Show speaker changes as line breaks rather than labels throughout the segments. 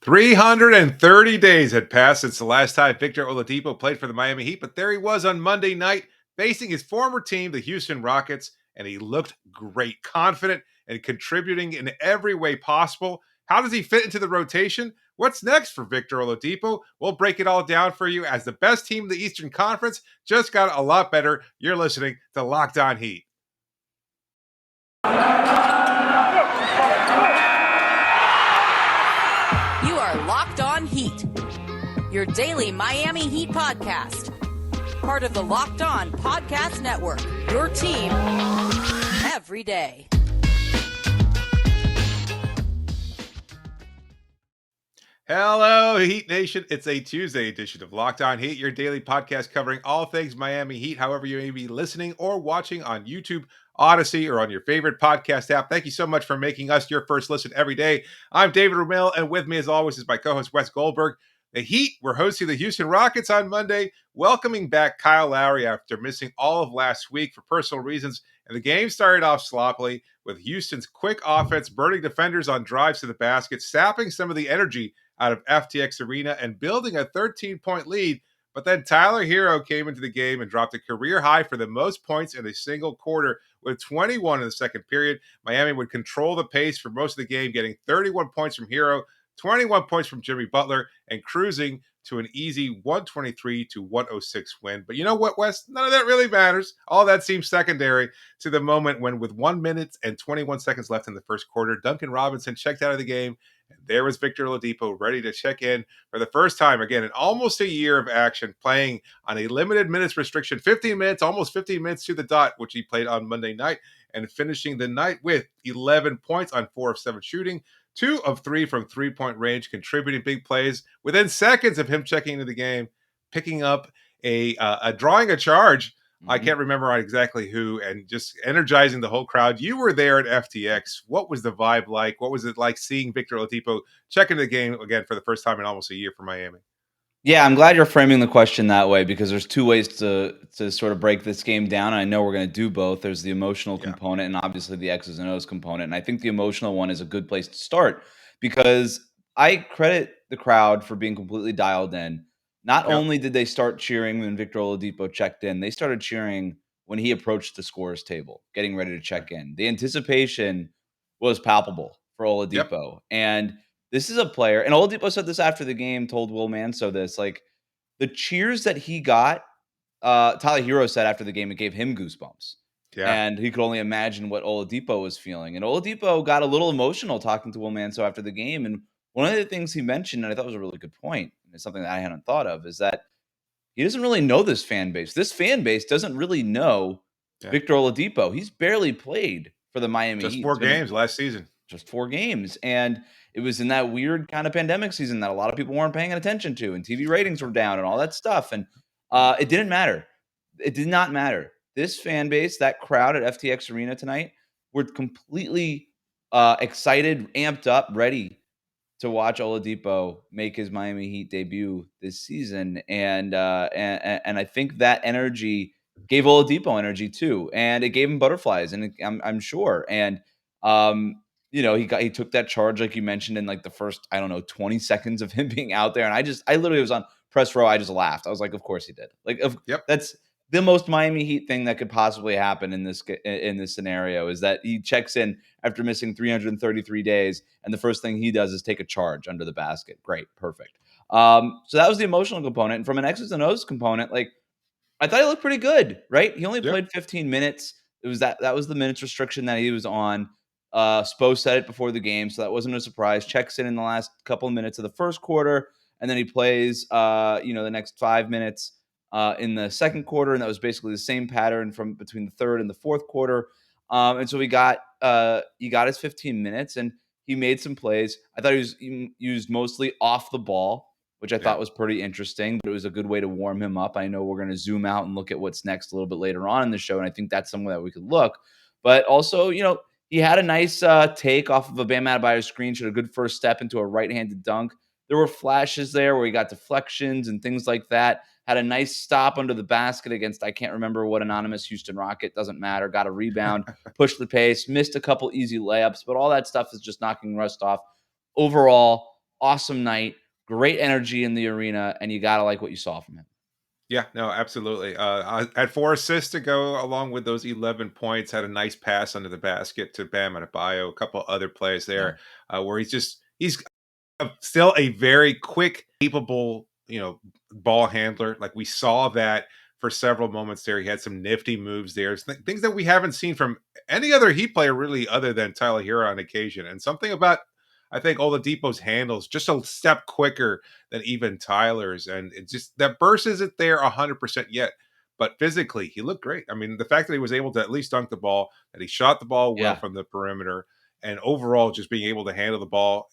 330 days had passed since the last time Victor Oladipo played for the Miami Heat, but there he was on Monday night facing his former team, the Houston Rockets, and he looked great, confident, and contributing in every way possible. How does he fit into the rotation? What's next for Victor Oladipo? We'll break it all down for you as the best team in the Eastern Conference just got a lot better. You're listening to Locked On Heat.
You are Locked On Heat, your daily Miami Heat podcast. Part of the Locked On Podcast Network, your team every day.
Hello, Heat Nation. It's a Tuesday edition of Locked On Heat, your daily podcast covering all things Miami Heat, however you may be listening or watching on YouTube, Odyssey, or on your favorite podcast app. Thank you so much for making us your first listen every day. I'm David Ramil, and with me, as always, is my co-host, Wes Goldberg. The Heat were hosting the Houston Rockets on Monday, welcoming back Kyle Lowry after missing all of last week for personal reasons. And the game started off sloppily with Houston's quick offense burning defenders on drives to the basket, sapping some of the energy out of FTX Arena and building a 13-point lead. But then Tyler Herro came into the game and dropped a career high for the most points in a single quarter with 21 in the second period. Miami would control the pace for most of the game, getting 31 points from Herro, 21 points from Jimmy Butler, and cruising to an easy 123-106 win. But you know what, Wes? None of that really matters. All that seems secondary to the moment when, with 1 minute and 21 seconds left in the first quarter, Duncan Robinson checked out of the game. And there was Victor Oladipo ready to check in for the first time, again, in almost a year of action, playing on a limited minutes restriction, 15 minutes, almost 15 minutes to the dot, which he played on Monday night, and finishing the night with 11 points on 4 of 7 shooting, 2 of 3 from three-point range, contributing big plays within seconds of him checking into the game, picking up a drawing a charge. I can't remember exactly who, and just energizing the whole crowd. You were there at FTX. What was the vibe like? What was it like seeing Victor Oladipo check into the game again for the first time in almost a year for Miami?
Yeah, I'm glad you're framing the question that way because there's two ways to sort of break this game down. And I know we're going to do both. There's the emotional component and obviously the X's and O's component. And I think the emotional one is a good place to start because I credit the crowd for being completely dialed in. Not only did they start cheering when Victor Oladipo checked in, they started cheering when he approached the scorer's table, getting ready to check in. The anticipation was palpable for Oladipo. And this is a player, and Oladipo said this after the game, told Will Manso this, like, the cheers that he got, Tyler Herro said after the game, it gave him goosebumps.
Yeah.
And he could only imagine what Oladipo was feeling. And Oladipo got a little emotional talking to Will Manso after the game. And one of the things he mentioned, and I thought was a really good point, and it's something that I hadn't thought of, is that he doesn't really know this fan base. This fan base doesn't really know Victor Oladipo. He's barely played for the Miami Heat.
Just 4 games last season.
Just 4 games. And it was in that weird kind of pandemic season that a lot of people weren't paying attention to, and TV ratings were down and all that stuff. And it didn't matter. It did not matter. This fan base, that crowd at FTX Arena tonight, were completely excited, amped up, ready to watch Oladipo make his Miami Heat debut this season. And I think that energy gave Oladipo energy too, and it gave him butterflies, and I'm sure. And he took that charge like you mentioned in like the first 20 seconds of him being out there, and I literally was on press row. I just laughed. I was like, of course he did. Like, that's the most Miami Heat thing that could possibly happen in this scenario, is that he checks in after missing 333 days, and the first thing he does is take a charge under the basket. Great, perfect. So that was the emotional component, and from an X's and O's component, like, I thought he looked pretty good, right? He only played 15 minutes. It was that was the minutes restriction that he was on. Spo said it before the game, so that wasn't a surprise. Checks in the last couple of minutes of the first quarter, and then he plays the next 5 minutes in the second quarter, and that was basically the same pattern from between the third and the fourth quarter. And so he got his 15 minutes, and he made some plays. I thought he was used mostly off the ball, which I thought was pretty interesting, but it was a good way to warm him up. I know we're going to zoom out and look at what's next a little bit later on in the show, and I think that's somewhere that we could look. But also, he had a nice take off of a Bam Adebayo screen, showed a good first step into a right-handed dunk. There were flashes there where he got deflections and things like that. Had a nice stop under the basket against, I can't remember what anonymous Houston Rocket, doesn't matter. Got a rebound, pushed the pace, missed a couple easy layups, but all that stuff is just knocking rust off. Overall, awesome night, great energy in the arena, and you gotta like what you saw from him.
Yeah, no, absolutely. Had 4 assists to go along with those 11 points. Had a nice pass under the basket to Bam Adebayo. A couple other plays
Yeah.
there where he's still a very quick, capable, ball handler. Like we saw that for several moments there. He had some nifty moves there, things that we haven't seen from any other Heat player really, other than Tyler Hero on occasion. And something about I think Oladipo's handles just a step quicker than even Tyler's, and it just that burst isn't there 100% yet. But physically, he looked great. I mean, the fact that he was able to at least dunk the ball, that he shot the ball well
Yeah.
from the perimeter, and overall just being able to handle the ball,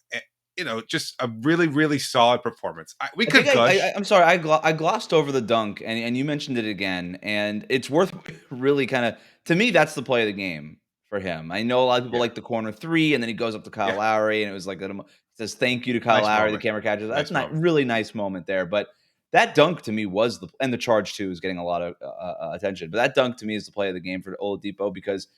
just a really, really solid performance. We
I think
could gush.
I'm sorry, I glossed over the dunk, and you mentioned it again, and it's worth really kinda to me, that's the play of the game for him. I know a lot of people
Yeah,
like the corner three, and then he goes up to Kyle
yeah,
Lowry, and it was like that says, "Thank you" to Kyle
nice
Lowry, the
moment,
camera catches. That's
nice
not
moment.
really nice moment there, but that dunk to me was the charge too is getting a lot of, attention, but that dunk to me is the play of the game for Oladipo because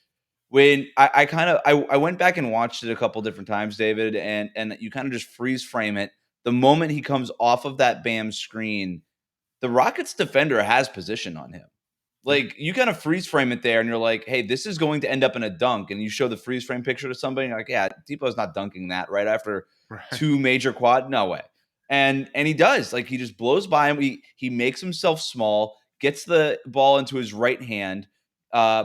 when I kinda I went back and watched it a couple different times, David, and you kinda just freeze frame it. The moment he comes off of that Bam screen, the Rockets defender has position on him.
Yeah,
Like, you kinda freeze frame it there, and you're like, "Hey, this is going to end up in a dunk," and you show the freeze frame picture to somebody, and you're like, "Yeah, Depot's not dunking that right after
right.
2 major quad no way." And he does, like, he just blows by him, he makes himself small, gets the ball into his right hand,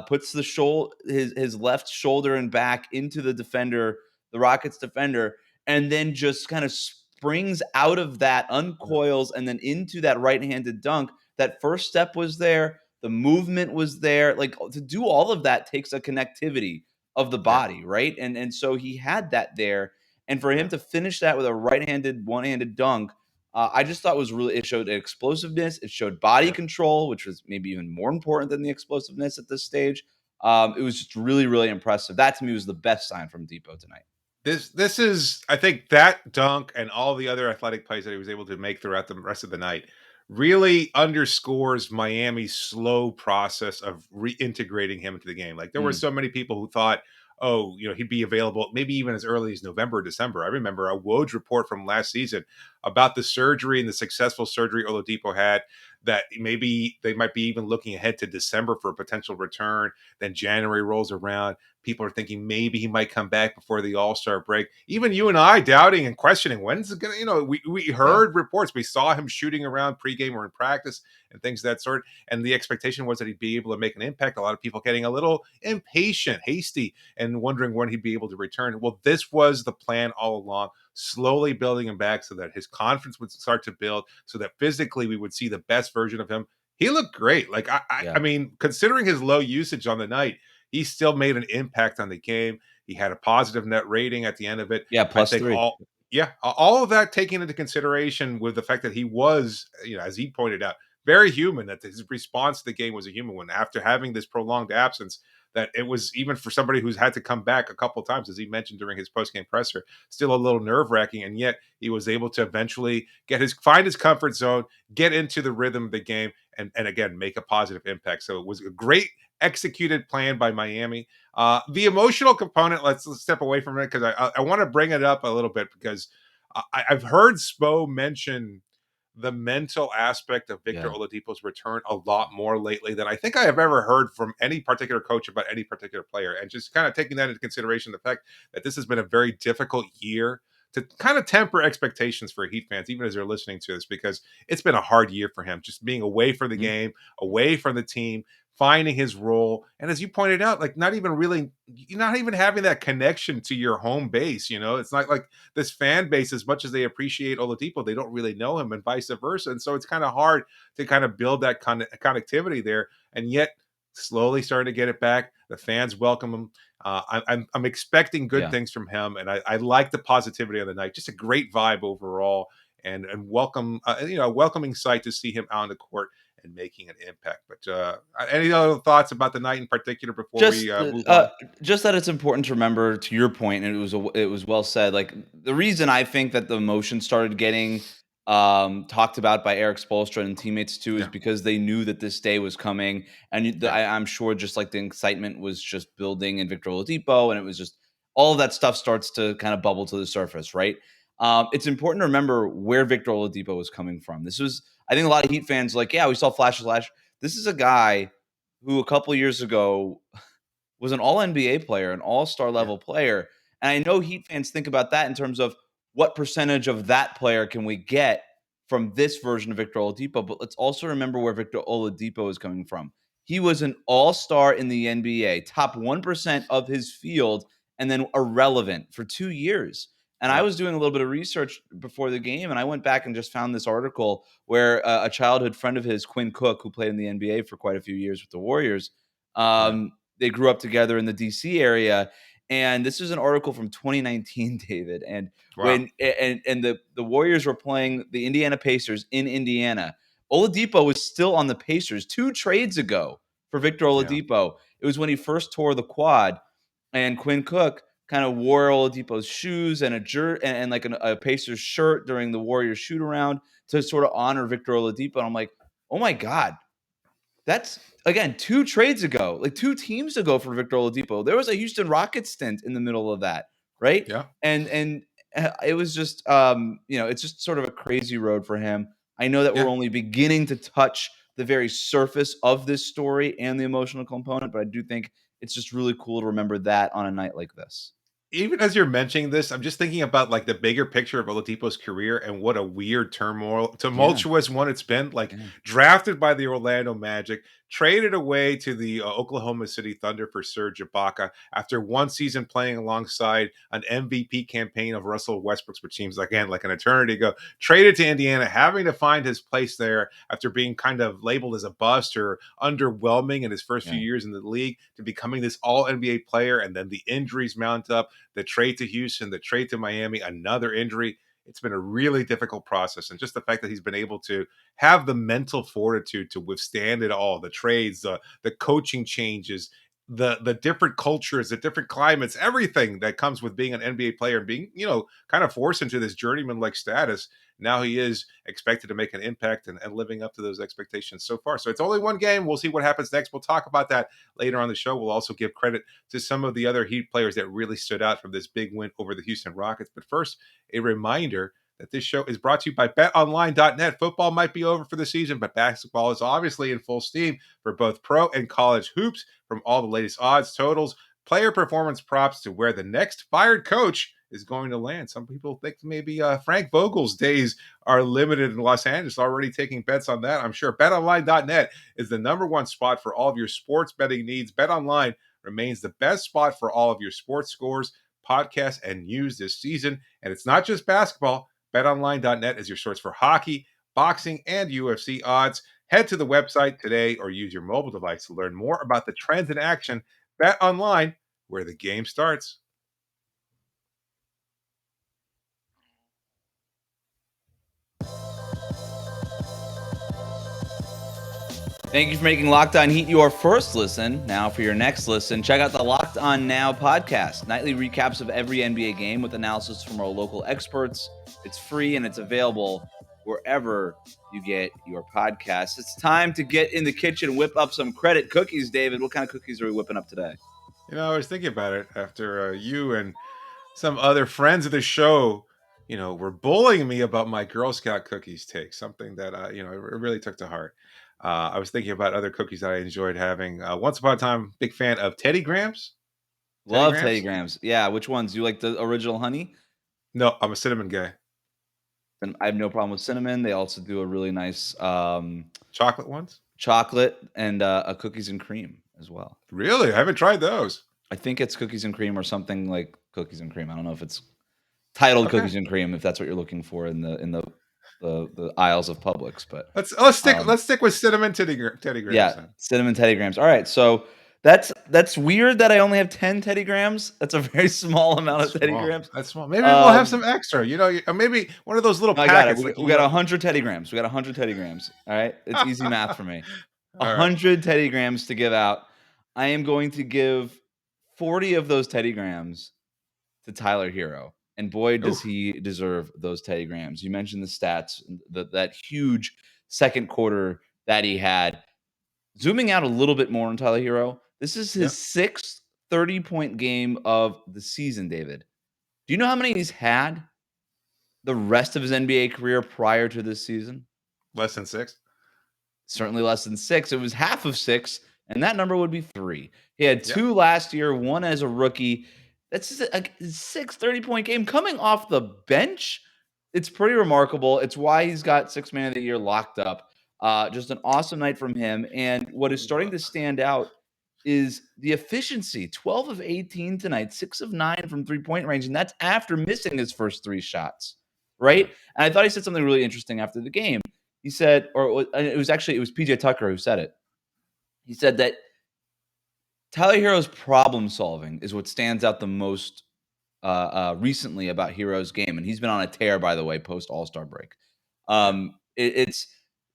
puts his left shoulder and back into the defender, the Rockets defender, and then just kinda springs out of that,
Yeah,
uncoils, and then into that right-handed dunk. That first step was there, the movement was there. Like to do all of that takes a connectivity of the
yeah,
body, right? And so he had that there, and for him
yeah,
to finish that with a right-handed, one-handed dunk, I just thought was really. It showed explosiveness. It showed body
yeah.
control, which was maybe even more important than the explosiveness at this stage. It was just really, really impressive. That to me was the best sign from Depot tonight.
This is I think that dunk and all the other athletic plays that he was able to make throughout the rest of the night really underscores Miami's slow process of reintegrating him into the game. Like there were
Mm,
so many people who thought, oh, he'd be available maybe even as early as November, December. I remember a Woj report from last season about the surgery and the successful surgery Oladipo had that maybe they might be even looking ahead to December for a potential return. Then January rolls around. People are thinking maybe he might come back before the All-Star break. Even you and I doubting and questioning when's it gonna, we
yeah,
heard reports. We saw him shooting around pregame or in practice and things of that sort. And the expectation was that he'd be able to make an impact. A lot of people getting a little impatient, hasty, and wondering when he'd be able to return. Well, this was the plan all along, slowly building him back so that his confidence would start to build, so that physically we would see the best version of him. He looked great. Like I
yeah,
mean, considering his low usage on the night, he still made an impact on the game. He had a positive net rating at the end of it.
yeah.
I
Plus
think
three.
all of that taken into consideration with the fact that he was, as he pointed out, very human, that his response to the game was a human one after having this prolonged absence, that it was even for somebody who's had to come back a couple of times, as he mentioned during his post-game presser, still a little nerve-wracking. And yet he was able to eventually find his comfort zone, get into the rhythm of the game, and again make a positive impact. So it was a great executed plan by Miami. The emotional component, let's step away from it because I want to bring it up a little bit because I've heard Spo mention the mental aspect of Victor
Yeah.
Oladipo's return a lot more lately than I think I have ever heard from any particular coach about any particular player. And just kind of taking that into consideration, the fact that this has been a very difficult year to kind of temper expectations for Heat fans, even as they're listening to this, because it's been a hard year for him, just being away from the
Mhm.
game, away from the team, finding his role. And as you pointed out, like you're not even having that connection to your home base. It's not like this fan base, as much as they appreciate Oladipo, they don't really know him, and vice versa. And so it's kind of hard to kind of build that connectivity there. And yet, slowly starting to get it back. The fans welcome him. I'm expecting good
Yeah.
things from him, and I like the positivity of the night. Just a great vibe overall, and welcome, welcoming sight to see him out on the court and making an impact. But any other thoughts about the night in particular before we
Just,
move on?
just that it's important to remember, to your point, and it was well said. Like the reason I think that the emotion started getting talked about by Eric Spoelstra and teammates too is
Yeah,
because they knew that this day was coming, and
yeah,
I'm sure just like the excitement was just building in Victor Oladipo, and it was just all of that stuff starts to kind of bubble to the surface, right? It's important to remember where Victor Oladipo was coming from. This was, I think, a lot of Heat fans like, yeah, we saw flashes last year. This is a guy who a couple years ago was an all NBA player, an all-star
Yeah.
level player. And I know Heat fans think about that in terms of what percentage of that player can we get from this version of Victor Oladipo. But let's also remember where Victor Oladipo is coming from. He was an all-star in the NBA, top 1% of his field, and then irrelevant for 2 years. And I
Yeah.
was doing a little bit of research before the game, and I went back and just found this article where a childhood friend of his, Quinn Cook, who played in the NBA for quite a few years with the Warriors,
Yeah.
they grew up together in the DC area. And this is an article from 2019, David. And
Wow.
when the Warriors were playing the Indiana Pacers in Indiana, Oladipo was still on the Pacers 2 trades ago for Victor
Yeah.
Oladipo. It was when he first tore the quad, and Quinn Cook kind of wore Oladipo's shoes and and like a Pacers shirt during the Warriors shoot around to sort of honor Victor Oladipo. And I'm like, oh my God, that's, again, 2 trades ago, like 2 teams ago for Victor Oladipo. There was a Houston Rockets stint in the middle of that, right?
Yeah.
And it was just, it's just sort of a crazy road for him. I know that we're
Yeah.
only beginning to touch the very surface of this story and the emotional component, but I do think it's just really cool to remember that on a night like this.
Even as you're mentioning this, I'm just thinking about like the bigger picture of Oladipo's career and what a weird
Yeah,
tumultuous one it's been. Like
yeah,
drafted by the Orlando Magic, traded away to the Oklahoma City Thunder for Serge Ibaka after one season playing alongside an MVP campaign of Russell Westbrook's, which seems again like an eternity ago. Traded to Indiana, having to find his place there after being kind of labeled as a bust or underwhelming in his first few
yeah.
years in the league, to becoming this All NBA player, and then the injuries mount up. The trade to Houston, the trade to Miami, another injury. It's been a really difficult process. And just the fact that he's been able to have the mental fortitude to withstand it all, the trades, the coaching changes, the different cultures, the different climates, everything that comes with being an NBA player and being, kind of forced into this journeyman like status. Now he is expected to make an impact and living up to those expectations so far. So it's only one game. We'll see what happens next. We'll talk about that later on the show. We'll also give credit to some of the other Heat players that really stood out from this big win over the Houston Rockets. But first, a reminder that this show is brought to you by betonline.net. Football might be over for the season, but basketball is obviously in full steam for both pro and college hoops. From all the latest odds, totals, player performance props to where the next fired coach is going to land. Some people think maybe Frank Vogel's days are limited in Los Angeles, already taking bets on that. I'm sure betonline.net is the number one spot for all of your sports betting needs. BetOnline remains the best spot for all of your sports scores, podcasts, and news this season. And it's not just basketball. BetOnline.net is your source for hockey, boxing, and UFC odds. Head to the website today or use your mobile device to learn more about the trends in action. Bet online, where the game starts.
Thank you for making Locked On Heat your first listen. Now for your next listen, check out the Locked On Now podcast. Nightly recaps of every NBA game with analysis from our local experts. It's free and it's available wherever you get your podcasts. It's time to get in the kitchen and whip up some credit cookies, David. What kind of cookies are we whipping up today?
I was thinking about it after you and some other friends of the show, were bullying me about my Girl Scout cookies take, something that, I really took to heart. I was thinking about other cookies that I enjoyed having. Once upon a time, big fan of Teddy Grahams. Teddy
Love Teddy
Grahams?
Grahams. Yeah, which ones? You like the original honey?
No, I'm a cinnamon guy.
And I have no problem with cinnamon. They also do a really nice
Chocolate ones?
chocolate and a cookies and cream as well.
Really? I haven't tried those.
I think it's cookies and cream or something like cookies and cream. I don't know if it's titled
Okay.
cookies and cream, if that's what you're looking for in the aisles of Publix. But
Let's stick with cinnamon Teddy Grahams.
yeah,
Then.
cinnamon Teddy Grahams. All right, so that's weird that I only have 10 Teddy Grahams. That's a very small amount of Teddy Grahams.
That's small. Maybe we'll have some extra. Or maybe one of those little
No, I got it.
packets.
We got 100 Teddy Grahams. We got 100 Teddy Grahams. All right, it's easy math for me.
All right.
100 Teddy Grahams to give out. I am going to give 40 of those Teddy Grahams to Tyler Herro. And boy, does he deserve those Teddy Grahams. You mentioned the stats, that huge second quarter that he had. Zooming out a little bit more on Tyler Herro, this is his sixth 30-point game of the season, David. Do you know how many he's had? the rest of his NBA career prior to this season?
Less than 6?
Certainly less than 6. It was half of 6, and that number would be 3. He had
Yeah.
2 last year, 1 as a rookie. That's a 6 30-point game coming off the bench. It's pretty remarkable. It's why he's got 6 man of the year locked up. Just an awesome night from him. And what is starting to stand out is the efficiency. 12 of 18 tonight, 6 of 9 from three-point range, and that's after missing his first 3 shots, right? And I thought he said something really interesting after the game. He said, it was PJ Tucker who said it. He said that Tyler Herro's problem solving is what stands out the most recently about Herro's game, and he's been on a tear, by the way, post All-Star break.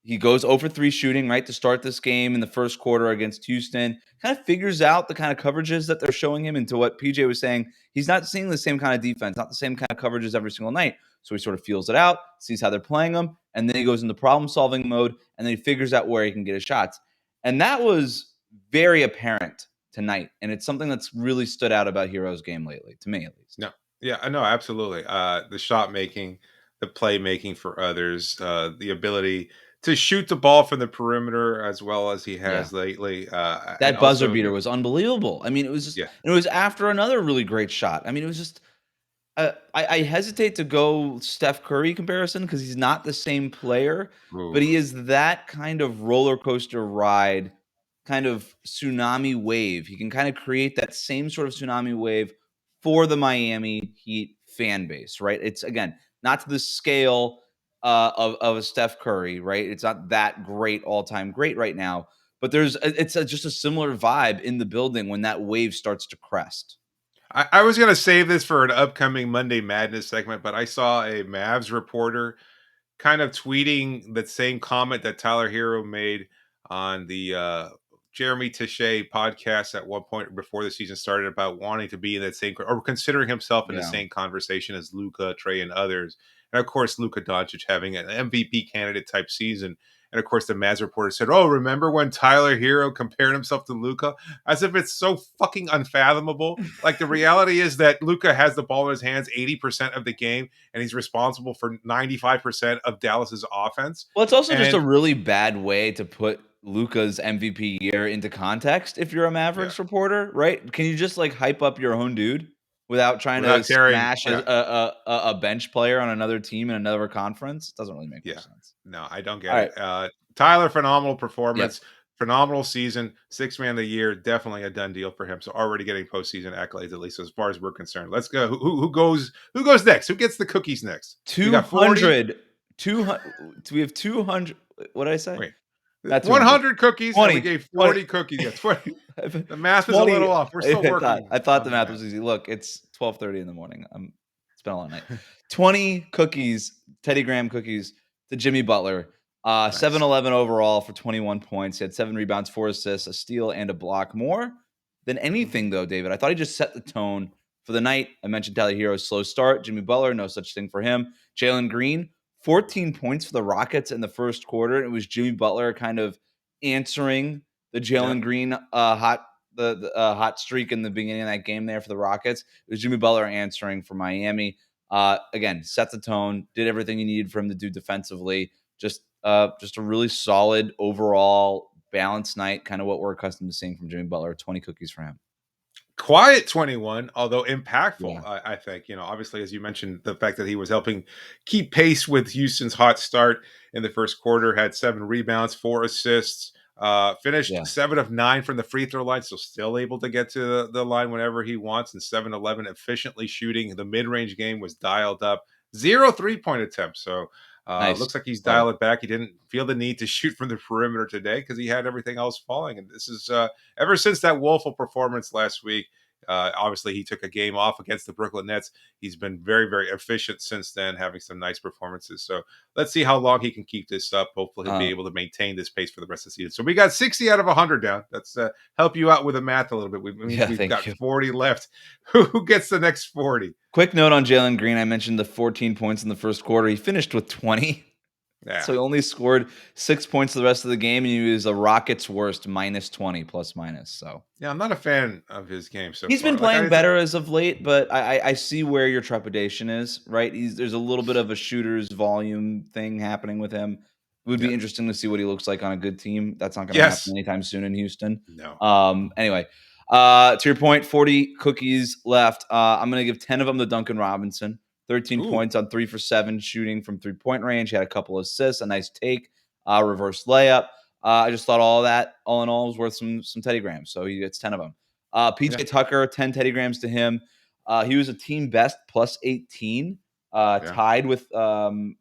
He goes 0 for 3 shooting, right, to start this game in the first quarter against Houston. Kind of figures out the kind of coverages that they're showing him. Into what PJ was saying, he's not seeing the same kind of defense, not the same kind of coverages every single night. So he sort of feels it out, sees how they're playing him, and then he goes into problem-solving mode, and then he figures out where he can get his shots. And that was very apparent tonight, and it's something that's really stood out about Herro's game lately, to me at least.
No. Yeah, no, absolutely. The shot making, the play making for others, the ability to shoot the ball from the perimeter as well as he has lately.
That buzzer beater was unbelievable. I mean, it was just,
Yeah.
it was after another really great shot. I mean, it was just, I hesitate to go Steph Curry comparison because he's not the same player, but he is that kind of roller coaster ride, kind of tsunami wave. He can kind of create that same sort of tsunami wave for the Miami Heat fan base, right? It's, again, not to the scale of a Steph Curry, right? It's not that great, all-time great right now, but it's just a similar vibe in the building when that wave starts to crest.
I was going to save this for an upcoming Monday Madness segment, but I saw a Mavs reporter kind of tweeting the same comment that Tyler Herro made on the Jeremy Taché podcast at one point before the season started about wanting to be in that same or considering himself in the same conversation as Luka, Trey, and others. And of course, Luka Doncic having an MVP candidate type season. And of course, the Mavs reporter said, "Oh, remember when Tyler Herro compared himself to Luka?" As if it's so fucking unfathomable. Like the reality is that Luka has the ball in his hands 80% of the game, and he's responsible for 95% of Dallas's offense.
Well, it's also just a really bad way to put Luka's MVP year into context if you're a Mavericks reporter, right? Can you just like hype up your own dude without trying to smash a bench player on another team in another conference? It doesn't really make much sense.
No, I don't get it. Tyler, phenomenal performance, phenomenal season, 6 man of the year, definitely a done deal for him. So already getting postseason accolades, at least as far as we're concerned. Let's go. Who goes next? Who gets the cookies next?
200. We have 200. What did I say?
Wait. That's 100 cookies, 20, and we gave 40 cookies. Yeah, 20. The math is 20, a little off. We're still working.
I thought the math was easy. Look, it's 12:30 in the morning. It's been a long night. 20 cookies, Teddy Graham cookies to Jimmy Butler. 7-11 overall for 21 points. He had 7 rebounds, 4 assists, a steal, and a block. More than anything, though, David, I thought he just set the tone for the night. I mentioned Tyler Herro's slow start. Jimmy Butler, no such thing for him. Jalen Green, 14 points for the Rockets in the first quarter. It was Jimmy Butler kind of answering the Jalen Green hot streak in the beginning of that game there for the Rockets. It was Jimmy Butler answering for Miami. Again, set the tone, did everything he needed for him to do defensively. Just a really solid overall balanced night, kind of what we're accustomed to seeing from Jimmy Butler. 20 cookies for him.
Quiet 21, although impactful. I think, obviously, as you mentioned, the fact that he was helping keep pace with Houston's hot start in the first quarter, had 7 rebounds, 4 assists, finished 7 of 9 from the free throw line, so still able to get to the line whenever he wants, and 7-11 efficiently shooting. The mid-range game was dialed up, 0 3-point attempts. So looks like he's dialed it back. He didn't feel the need to shoot from the perimeter today because he had everything else falling. And this is ever since that woeful performance last week. Obviously, he took a game off against the Brooklyn Nets. He's been very, very efficient since then, having some nice performances. So let's see how long he can keep this up. Hopefully, he'll be able to maintain this pace for the rest of the season. So we got 60 out of 100 down. That's help you out with the math a little bit. We've got 40 left. Who gets the next 40?
Quick note on Jalen Green. I mentioned the 14 points in the first quarter. He finished with 20.
Yeah.
So he only scored 6 points the rest of the game, and he was a Rockets' worst, -20 plus minus. So
Yeah, I'm not a fan of his game so
he's been
far. Like
playing better as of late, but I see where your trepidation is, right? There's a little bit of a shooter's volume thing happening with him. It would
yeah.
be interesting to see what he looks like on a good team. That's not going to happen
Yes.
anytime soon in Houston.
No.
Anyway, to your point, 40 cookies left. I'm going to give 10 of them to Duncan Robinson. 13
Ooh.
points on 3 for 7 shooting from 3-point range. He had a couple assists, a nice take, reverse layup. I just thought all that, all in all, was worth some Teddy Grahams. So he gets 10 of them.
Yeah.
PJ Tucker, 10 Teddy Grahams to him. He was a team best plus 18,
Yeah.
tied with Tyler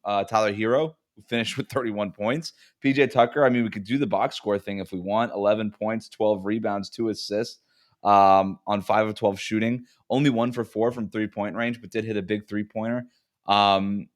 Herro, who finished with 31 points. PJ Tucker, I mean, we could do the box score thing if we want. 11 points, 12 rebounds, 2 assists on 5 of 12 shooting. Only 1 for 4 from 3-point range, but did hit a big 3-pointer from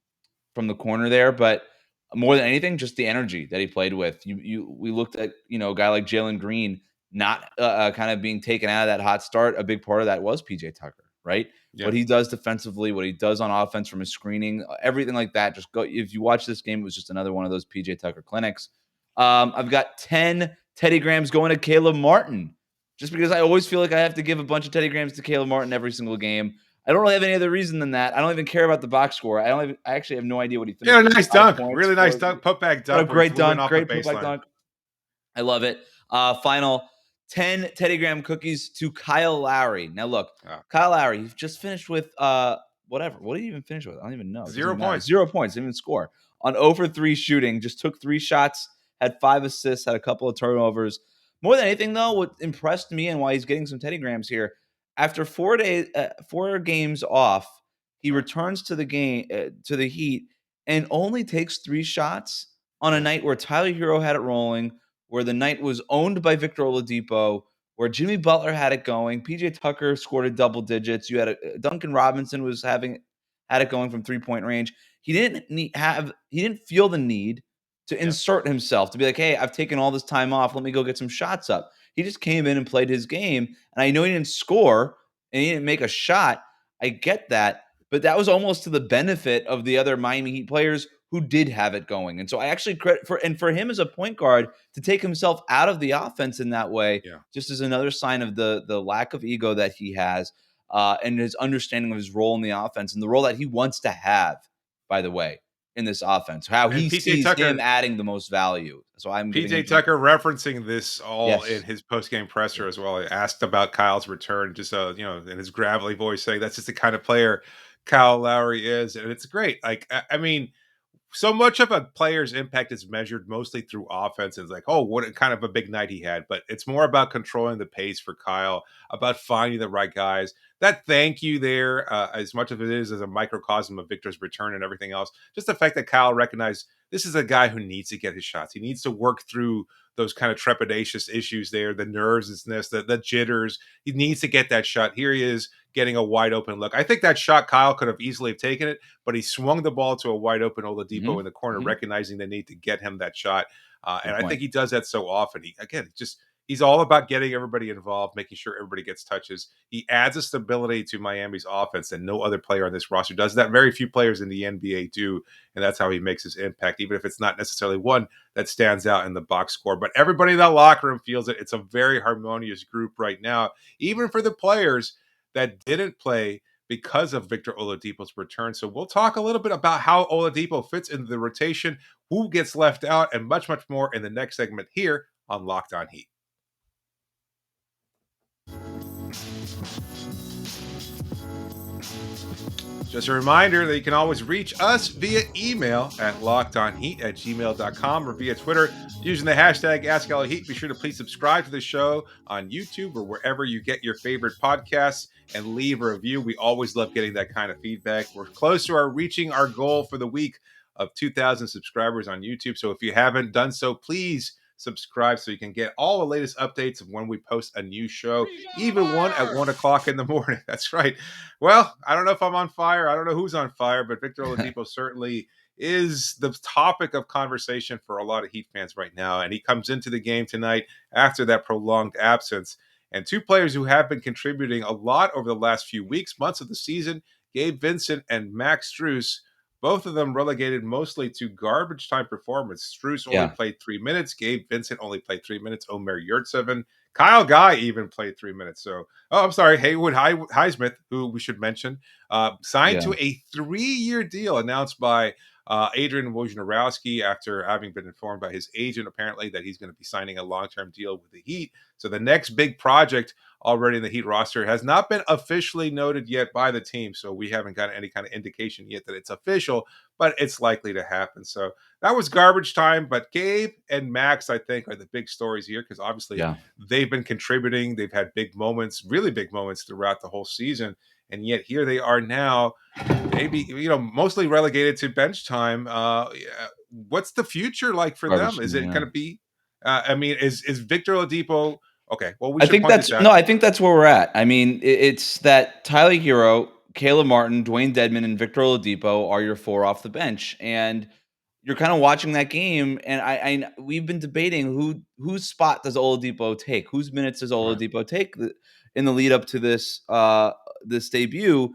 the corner there. But more than anything, just the energy that he played with. We looked at, a guy like Jalen Green not kind of being taken out of that hot start. A big part of that was PJ Tucker, right?
Yeah.
What he does defensively, what he does on offense from his screening, everything like that. Just go. If you watch this game, it was just another one of those PJ Tucker clinics. I've got 10 Teddy Grahams going to Caleb Martin, just because I always feel like I have to give a bunch of Teddy Grahams to Caleb Martin every single game. I don't really have any other reason than that. I don't even care about the box score. I actually have no idea what he finished.
Yeah,
With.
nice
5
dunk.
points,
Really nice
4.
dunk. Putback
What a
dunk where he
great
flew in
dunk,
off
great
the
putback
baseline.
dunk. I love it. Final 10 Teddy Graham cookies to Kyle Lowry. Now look, Kyle Lowry, he's just finished with whatever. What did he even finish with? I don't even know.
0 points.
0 points. Didn't even score. On 0 for 3 shooting, just took 3 shots, had 5 assists, had a couple of turnovers. More than anything, though, what impressed me and why he's getting some Teddy Grahams here, after 4 games off, he returns to the game to the Heat and only takes 3 shots on a night where Tyler Herro had it rolling, where the night was owned by Victor Oladipo, where Jimmy Butler had it going. PJ Tucker scored a double digits. You had Duncan Robinson had it going from 3-point range. He didn't feel the need to insert himself to be like, hey, I've taken all this time off. Let me go get some shots up. He just came in and played his game. And I know he didn't score and he didn't make a shot. I get that. But that was almost to the benefit of the other Miami Heat players who did have it going. And so I actually credit for him as a point guard to take himself out of the offense in that way, just as another sign of the lack of ego that he has and his understanding of his role in the offense and the role that he wants to have, by the way, in this offense, how he sees him adding the most value. So I'm
PJ Tucker referencing this all in his post-game presser as well. He asked about Kyle's return, just in his gravelly voice, saying that's just the kind of player Kyle Lowry is, and it's great. Like, I mean, so much of a player's impact is measured mostly through offense. And it's like, oh, what a kind of a big night he had. But it's more about controlling the pace for Kyle, about finding the right guys. That thank you there, as much of it is as a microcosm of Victor's return and everything else. Just the fact that Kyle recognized this is a guy who needs to get his shots. He needs to work through those kind of trepidatious issues there, the nervousness, the jitters. He needs to get that shot. Here he is getting a wide open look. I think that shot, Kyle could have easily taken it, but he swung the ball to a wide open Oladipo in the corner, recognizing the need to get him that shot. And I think he does that so often. He's all about getting everybody involved, making sure everybody gets touches. He adds a stability to Miami's offense that no other player on this roster does. That very few players in the NBA do, and that's how he makes his impact, even if it's not necessarily one that stands out in the box score. But everybody in that locker room feels it. It's a very harmonious group right now, even for the players that didn't play because of Victor Oladipo's return. So we'll talk a little bit about how Oladipo fits into the rotation, who gets left out, and much, much more in the next segment here on Locked On Heat. Just a reminder that you can always reach us via email at lockedonheat@gmail.com or via Twitter using the hashtag AskLHeat. Be sure to please subscribe to the show on YouTube or wherever you get your favorite podcasts and leave a review. We always love getting that kind of feedback. We're close to reaching our goal for the week of 2,000 subscribers on YouTube. So if you haven't done so, please subscribe so you can get all the latest updates of when we post a new show, even one at 1 o'clock in the morning. That's right. Well, I don't know if I'm on fire. I don't know who's on fire, but Victor Oladipo certainly is the topic of conversation for a lot of Heat fans right now. And he comes into the game tonight after that prolonged absence. And two players who have been contributing a lot over the last few weeks, months of the season, Gabe Vincent and Max Strus, both of them relegated mostly to garbage time performance. Strus only
Yeah.
played 3 minutes. Gabe Vincent only played 3 minutes. Omer Yurtseven. Kyle Guy even played 3 minutes. So, I'm sorry. Haywood Highsmith, who we should mention, signed
Yeah.
to a 3-year deal announced by Adrian Wojnarowski after having been informed by his agent, apparently, that he's going to be signing a long-term deal with the Heat. So the next big project already in the Heat roster has not been officially noted yet by the team. So we haven't got any kind of indication yet that it's official, but it's likely to happen. So that was garbage time. But Gabe and Max, I think, are the big stories here because obviously
Yeah.
they've been contributing. They've had big moments, really big moments throughout the whole season. And yet here they are now, maybe, mostly relegated to bench time. Yeah, what's the future like for them?
Garbage
Is
time,
it
yeah.
going to be? I mean, is Victor Oladipo okay? Well, we
I
should
think
point this
that's
out.
no, I think that's where we're at. I mean, it's that Tyler Hero, Caleb Martin, Dwayne Dedman, and Victor Oladipo are your 4 off the bench, and you're kind of watching that game. And we've been debating whose spot does Oladipo take, whose minutes does
Right,
Oladipo take in the lead up to this debut.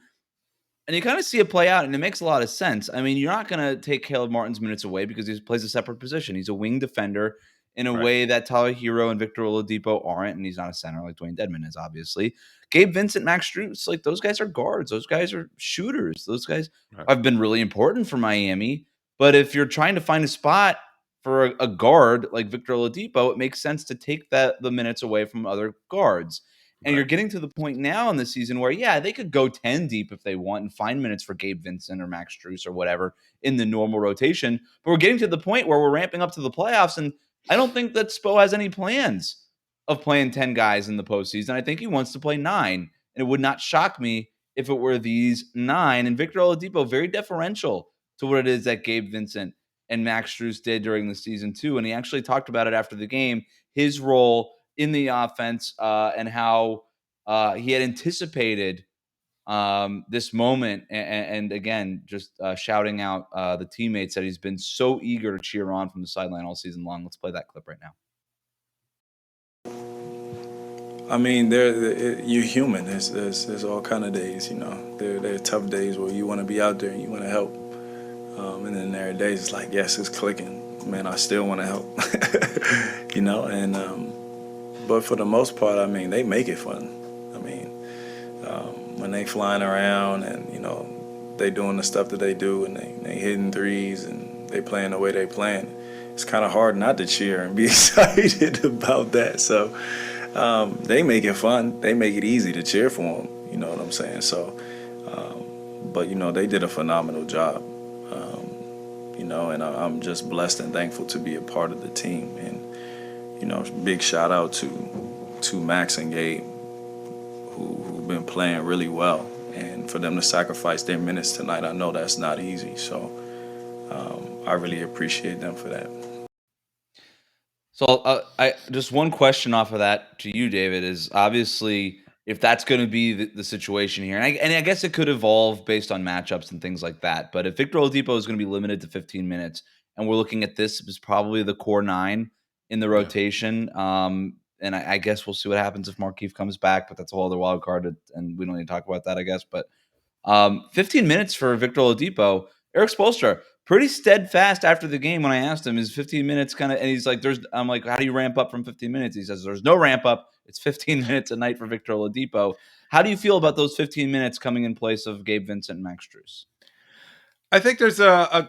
And you kind of see it play out, and it makes a lot of sense. I mean, you're not going to take Caleb Martin's minutes away because he plays a separate position. He's a wing defender in a
right,
way that Tyler Hero and Victor Oladipo aren't, and he's not a center like Dwayne Dedman is, obviously. Gabe Vincent, Max Strus, like those guys are guards. Those guys are shooters. Those guys
right,
have been really important for Miami. But if you're trying to find a spot for a guard like Victor Oladipo, it makes sense to take the minutes away from other guards. And you're
right,
getting to the point now in the season where, yeah, they could go 10 deep if they want and find minutes for Gabe Vincent or Max Strus or whatever in the normal rotation. But we're getting to the point where we're ramping up to the playoffs, and I don't think that Spo has any plans of playing 10 guys in the postseason. I think he wants to play 9, and it would not shock me if it were these 9. And Victor Oladipo, very deferential to what it is that Gabe Vincent and Max Strus did during the season too. And he actually talked about it after the game, his role in the offense, and how he had anticipated this moment. And again, just shouting out the teammates that he's been so eager to cheer on from the sideline all season long. Let's play that clip right now.
I mean, you're human. There's all kind of days, you know. There are tough days where you want to be out there and you want to help. And then there are days it's like, yes, it's clicking. Man, I still want to help, you know. And but for the most part, I mean, they make it fun. I mean, when they flying around and, you know, they doing the stuff that they do and they hitting threes and they playing the way they playing, it's kind of hard not to cheer and be excited about that. So they make it fun. They make it easy to cheer for them. You know what I'm saying? So, but, you know, they did a phenomenal job. You know, and I'm just blessed and thankful to be a part of the team. And, you know, big shout out to Max and Gabe, who've been playing really well. And for them to sacrifice their minutes tonight, I know that's not easy. So I really appreciate them for that.
So I just one question off of that to you, David, is obviously if that's going to be the situation here, and I guess it could evolve based on matchups and things like that. But if Victor Oladipo is going to be limited to 15 minutes, and we're looking at this as probably the core 9 in the
yeah,
rotation, and I guess we'll see what happens if Markieff comes back, but that's a whole other wild card, and we don't need to talk about that, I guess. But 15 minutes for Victor Oladipo. Eric Spoelstra, pretty steadfast after the game when I asked him, is 15 minutes kind of, and he's like, I'm like, how do you ramp up from 15 minutes? He says, there's no ramp up. It's 15 minutes a night for Victor Oladipo. How do you feel about those 15 minutes coming in place of Gabe Vincent and Max Strus?
I think there's I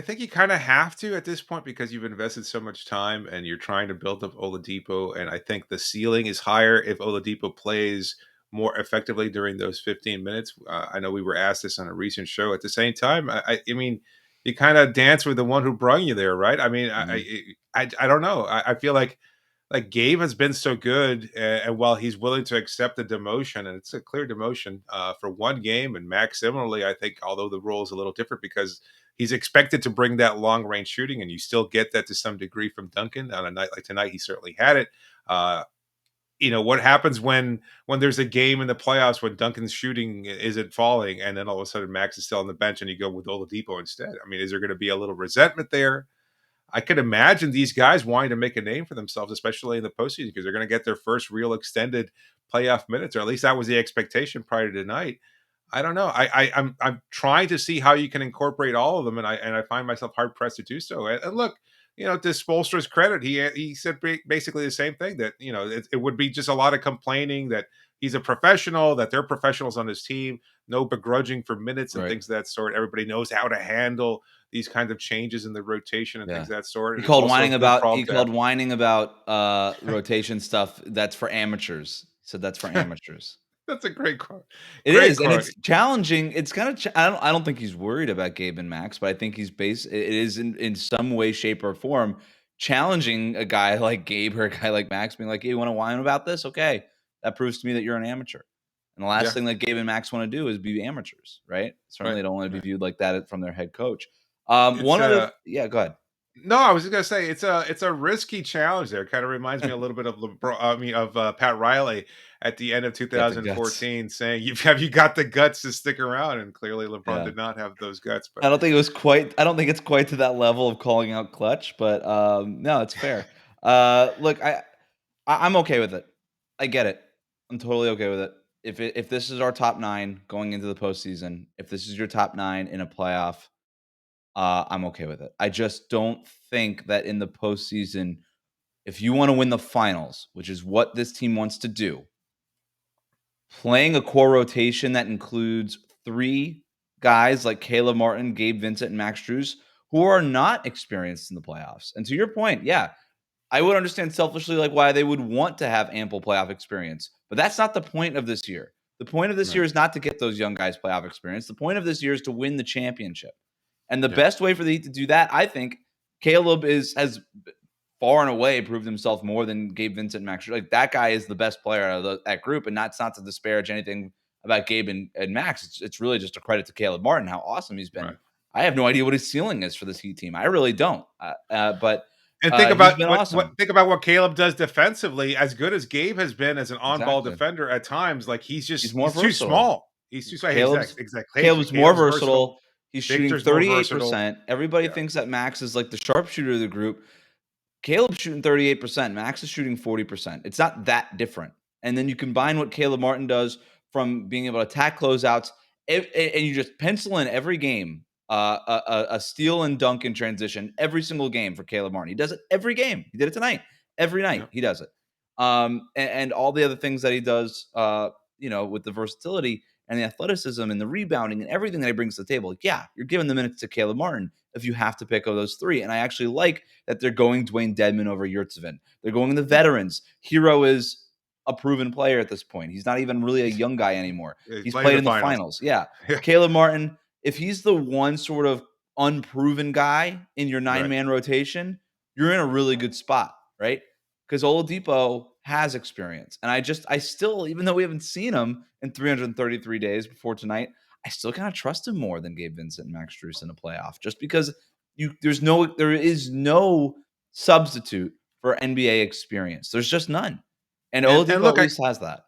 think you kind of have to at this point because you've invested so much time and you're trying to build up Oladipo, and I think the ceiling is higher if Oladipo plays more effectively during those 15 minutes. I know we were asked this on a recent show. At the same time, I mean, you kind of dance with the one who brought you there, right? I mean, I don't know. I feel like Gabe has been so good, and while he's willing to accept the demotion, and it's a clear demotion for one game, and Max similarly, I think, although the role is a little different because he's expected to bring that long range shooting, and you still get that to some degree from Duncan on a night like tonight. He certainly had it. You know what happens when there's a game in the playoffs when Duncan's shooting isn't falling, and then all of a sudden Max is still on the bench, and you go with Oladipo instead. I mean, is there going to be a little resentment there? I could imagine these guys wanting to make a name for themselves, especially in the postseason, because they're going to get their first real extended playoff minutes, or at least that was the expectation prior to tonight. I don't know. I'm trying to see how you can incorporate all of them, and I find myself hard pressed to do so. And look, to Spoelstra's credit, he said basically the same thing, that it would be just a lot of complaining that he's a professional, that they're professionals on his team, no begrudging for minutes and
Right.
things of that sort. Everybody knows how to handle these kinds of changes in the rotation and
Yeah.
things of that sort.
He
And it's
called
also a
whining
good
about
problem to have.
rotation stuff that's for amateurs. He said that's for amateurs.
That's a great quote.
It
Great
is, and
quote.
it's challenging. It's kinda I don't think he's worried about Gabe and Max, but I think it is in some way, shape, or form challenging a guy like Gabe or a guy like Max being like, "Hey, you wanna whine about this? Okay. That proves to me that you're an amateur." And the last
Yeah.
thing that Gabe and Max wanna do is be amateurs, right?
Right.
Certainly don't wanna be
Right.
viewed like that from their head coach.
It's
One other Yeah, go ahead.
No, I was just gonna say it's a risky challenge there. Kind of reminds me a little bit of LeBron, of Pat Riley at the end of
Got the guts.
2014, saying, Have you got the guts to stick around?" And clearly, LeBron
Yeah.
did not have those guts. But
I don't think it's quite to that level of calling out clutch, but, no, it's fair. Look, I'm okay with it. I get it. I'm totally okay with it. If this is our top 9 going into the postseason, if this is your top 9 in a playoff, I'm okay with it. I just don't think that in the postseason, if you wanna win the finals, which is what this team wants to do, playing a core rotation that includes 3 guys like Caleb Martin, Gabe Vincent, and Max Strus, who are not experienced in the playoffs. And to your point, yeah, I would understand selfishly like why they would want to have ample playoff experience, but that's not the point of this year. The point of this year
right,
is not to get those young guys playoff experience. The point of this year is to win the championship. And the
yeah,
best way for the Heat to do that, I think, Caleb has far and away proved himself more than Gabe Vincent and Max. Like that guy is the best player out of that group, and that's not to disparage anything about Gabe and Max. It's really just a credit to Caleb Martin, how awesome he's been.
right.
I have no idea what his ceiling is for this Heat team. I really don't. But
And think
he's
about
been awesome.
what Caleb does defensively. As good as Gabe has been as an on-ball
Exactly.
defender, at times, like
He's more
he's too
versatile.
small. He's too small.
Caleb's
Exactly. Thank you.
Caleb's more
Caleb's versatile.
versatile. He's shooting
Victor's more versatile.
38%. Everybody
Yeah,
thinks that Max is like the sharpshooter of the group. Caleb's shooting 38%. Max is shooting 40%. It's not that different. And then you combine what Caleb Martin does from being able to attack closeouts, and you just pencil in every game a steal and dunk in transition every single game for Caleb Martin. He does it every game. He did it tonight. Every night
yeah,
he does it. And all the other things that he does, with the versatility and the athleticism and the rebounding and everything that he brings to the table. Like, yeah, you're giving the minutes to Caleb Martin if you have to pick of those 3. And I actually like that they're going Dwayne Dedman over Yurtseven. They're going the veterans. Herro is a proven player at this point. He's not even really a young guy anymore.
he's
He's
playing
played
the
in the
finals.
finals. Yeah.
Yeah,
Caleb Martin, if he's the one sort of unproven guy in your
right.
9-man rotation, you're in a really good spot, right? Because Oladipo has experience. And I still, even though we haven't seen him in 333 days before tonight, I still kind of trust him more than Gabe Vincent and Max Strus in a playoff, just because there is no substitute for NBA experience. There's just none. And
And
Oladipo at
look,
least has that.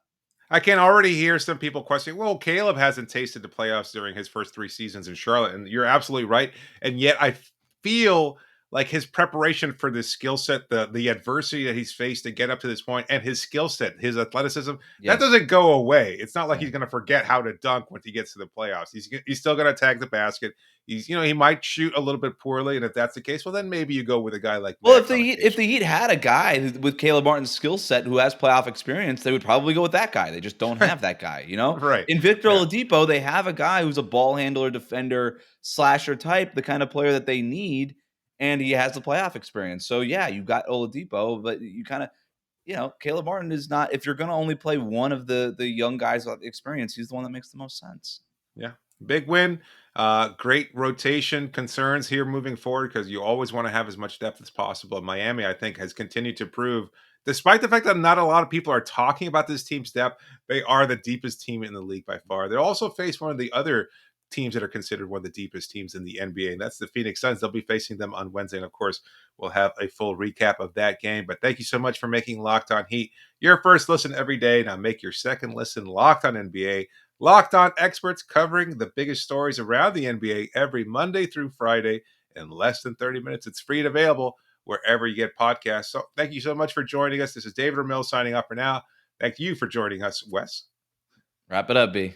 I can already hear some people questioning, well, Caleb hasn't tasted the playoffs during his first 3 seasons in Charlotte. And you're absolutely right. And yet I feel like his preparation for this skill set, the adversity that he's faced to get up to this point, and his skill set, his athleticism, that
Yes.
doesn't go away. It's not like
Yeah.
he's going to forget how to dunk when he gets to the playoffs. He's still going to tag the basket. He might shoot a little bit poorly. And if that's the case, well, then maybe you go with a guy like
Well,
Max on
If
occasion.
the Heat had a guy with Caleb Martin's skill set who has playoff experience, they would probably go with that guy. They just don't have that guy, you know?
Right.
In Victor
Yeah.
Oladipo, they have a guy who's a ball handler, defender, slasher type, the kind of player that they need, and he has the playoff experience. So yeah, you got Oladipo, but you kind of, Caleb Martin is not. If you're going to only play one of the young guys without the experience, he's the one that makes the most sense.
Yeah. Big win. Great rotation concerns here moving forward, because you always want to have as much depth as possible. Miami, I think, has continued to prove, despite the fact that not a lot of people are talking about this team's depth, they are the deepest team in the league by far. They also face one of the other teams that are considered one of the deepest teams in the NBA, and that's the Phoenix Suns. They'll be facing them on Wednesday. And of course, we'll have a full recap of that game. But thank you so much for making Locked On Heat your first listen every day. Now make your second listen Locked On NBA. Locked On experts covering the biggest stories around the NBA every Monday through Friday in less than 30 minutes. It's free and available wherever you get podcasts. So thank you so much for joining us. This is David Ramil signing off for now. Thank you for joining us, Wes.
Wrap it up, B.